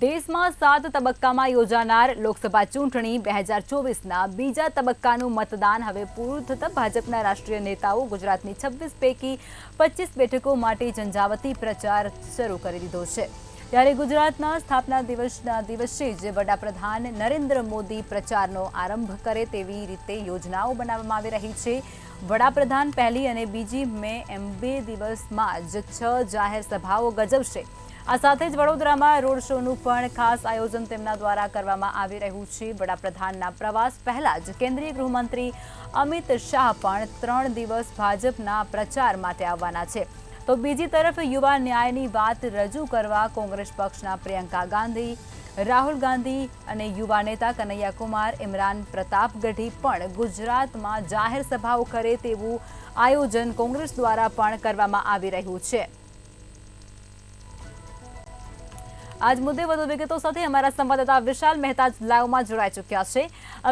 દેશમાં 7 તબક્કામાં યોજાનાર લોકસભા ચૂંટણી 2024ના બીજા તબક્કાનું મતદાન હવે પૂરું થતાં ભાજપના રાષ્ટ્રીય નેતાઓ ગુજરાતની 26 પૈકી 25 બેઠકો માટે ઝંઝાવતી પ્રચાર શરૂ કરી દીધો છે। ત્યારે ગુજરાતના સ્થાપના દિવસના દિવસે જ વડાપ્રધાન નરેન્દ્ર મોદી પ્રચારનો આરંભ કરે તેવી રીતે યોજનાઓ બનાવવામાં આવી રહી છે। વડાપ્રધાન પહેલી અને બીજી મે એમ 2 દિવસમાં જ 6 જાહેર સભાઓ ગજવશે। આ સાથે જ વડોદરામાં રોડ શોનું પણ ખાસ આયોજન તેમના દ્વારા કરવામાં આવી રહ્યું છે। વડાપ્રધાનના પ્રવાસ પહેલા જ કેન્દ્રીય ગૃહમંત્રી અમિત શાહ પણ 3 દિવસ ભાજપના પ્રચાર માટે આવવાના છે। તો બીજી તરફ યુવા ન્યાયની વાત રજૂ કરવા કોંગ્રેસ પક્ષના પ્રિયંકા ગાંધી, રાહુલ ગાંધી અને યુવા નેતા કનૈયા કુમાર, ઇમરાન પ્રતાપગઢી પણ ગુજરાતમાં જાહેર સભાઓ કરે તેવું આયોજન કોંગ્રેસ દ્વારા પણ કરવામાં આવી રહ્યું છે। आज मुद्दे વધુ વિગતો સાથે અમારા સંવાદદાતા વિશાલ મહેતા લાઈવમાં જોડાઈ ચૂક્યા છે।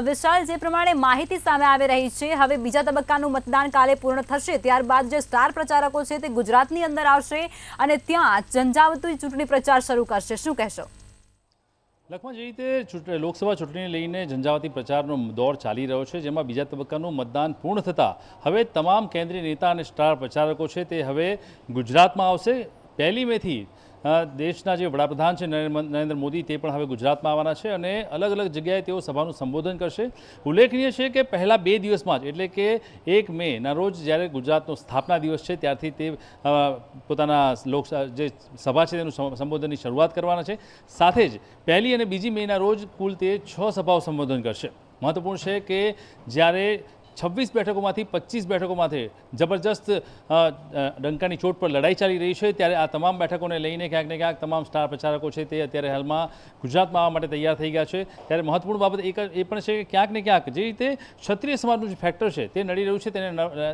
વિશાલ, જે પ્રમાણે માહિતી સામે આવી રહી છે, હવે બીજા તબક્કાનું મતદાન કાલે પૂર્ણ થશે, ત્યારબાદ જે સ્ટાર પ્રચારકો છે તે ગુજરાતની અંદર આવશે અને ત્યાં ઝંઝાવતી ચૂંટણી પ્રચાર શરૂ કરશે। શું કહેશો? લખમાં જે રીતે લોકસભા ચૂંટણીને લઈને ઝંઝાવતી પ્રચારનો દોર ચાલી રહ્યો છે, જેમાં બીજા તબક્કાનું મતદાન પૂર્ણ થતાં હવે તમામ કેન્દ્રીય નેતા અને સ્ટાર પ્રચારકો છે તે હવે ગુજરાતમાં આવશે। 1 મેથી દેશના જે વડાપ્રધાન છે નરેન્દ્ર મોદી તે પણ હવે ગુજરાતમાં આવવાના છે અને અલગ અલગ જગ્યાએ તેઓ સભાનું સંબોધન કરશે। ઉલ્લેખનીય છે કે પહેલા 2 દિવસમાં જ એટલે કે 1 મેના રોજ જ્યારે ગુજરાતનો સ્થાપના દિવસ છે ત્યારથી તે પોતાના જે સભા છે તેનું સંબોધનની શરૂઆત કરવાના છે। સાથે જ 1 અને 2 મેના રોજ કુલ તે 6 સભાઓ સંબોધન કરશે। મહત્વપૂર્ણ છે કે જ્યારે 26 બેઠકોમાંથી 25 બેઠકોમાંથી જબરજસ્ત ડંકાની ચોટ પર લડાઈ ચાલી રહી છે, ત્યારે આ તમામ બેઠકોને લઈને ક્યાંક ને ક્યાંક તમામ સ્ટાર પ્રચારકો છે તે અત્યારે હાલમાં ગુજરાતમાં આવવા માટે તૈયાર થઈ ગયા છે। ત્યારે મહત્વપૂર્ણ બાબત એ પણ છે કે ક્યાંક ને ક્યાંક જે રીતે ક્ષત્રિય સમાજનું જે ફેક્ટર છે તે નડી રહ્યું છે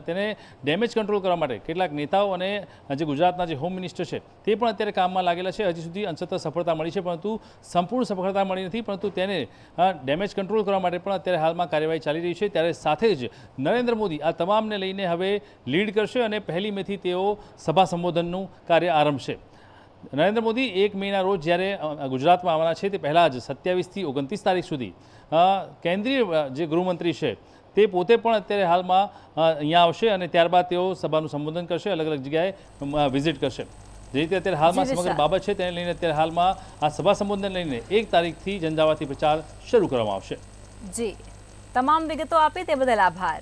તેને ડેમેજ કંટ્રોલ કરવા માટે કેટલાક નેતાઓ અને જે ગુજરાતના જે હોમ મિનિસ્ટર છે તે પણ અત્યારે કામમાં લાગેલા છે। હજી સુધી અંશતઃ સફળતા મળી છે, પરંતુ સંપૂર્ણ સફળતા મળી નથી, પરંતુ તેને ડેમેજ કંટ્રોલ કરવા માટે પણ અત્યારે હાલમાં કાર્યવાહી ચાલી રહી છે। ત્યારે સાથે જ નરેન્દ્ર મોદી આ તમામને લઈને હવે લીડ કરશે અને 1 મેથી તેઓ સભા સંબોધનનું કાર્ય આરંભશે। નરેન્દ્ર મોદી 1 મેના રોજ જ્યારે ગુજરાતમાં આવવાના છે તે પહેલાં જ 27થી 29 તારીખ સુધી કેન્દ્રીય જે ગૃહમંત્રી છે તે પોતે પણ અત્યારે હાલમાં અહીંયા આવશે અને ત્યારબાદ તેઓ સભાનું સંબોધન કરશે, અલગ અલગ જગ્યાએ વિઝિટ કરશે। જે રીતે અત્યારે હાલમાં સમગ્ર બાબત છે તેને લઈને અત્યારે હાલમાં આ સભા સંબોધન લઈને 1 તારીખથી ઝંઝાવતી પ્રચાર શરૂ કરવામાં આવશે। જી, તમામ વિગતો આપી તે બદલ આભાર।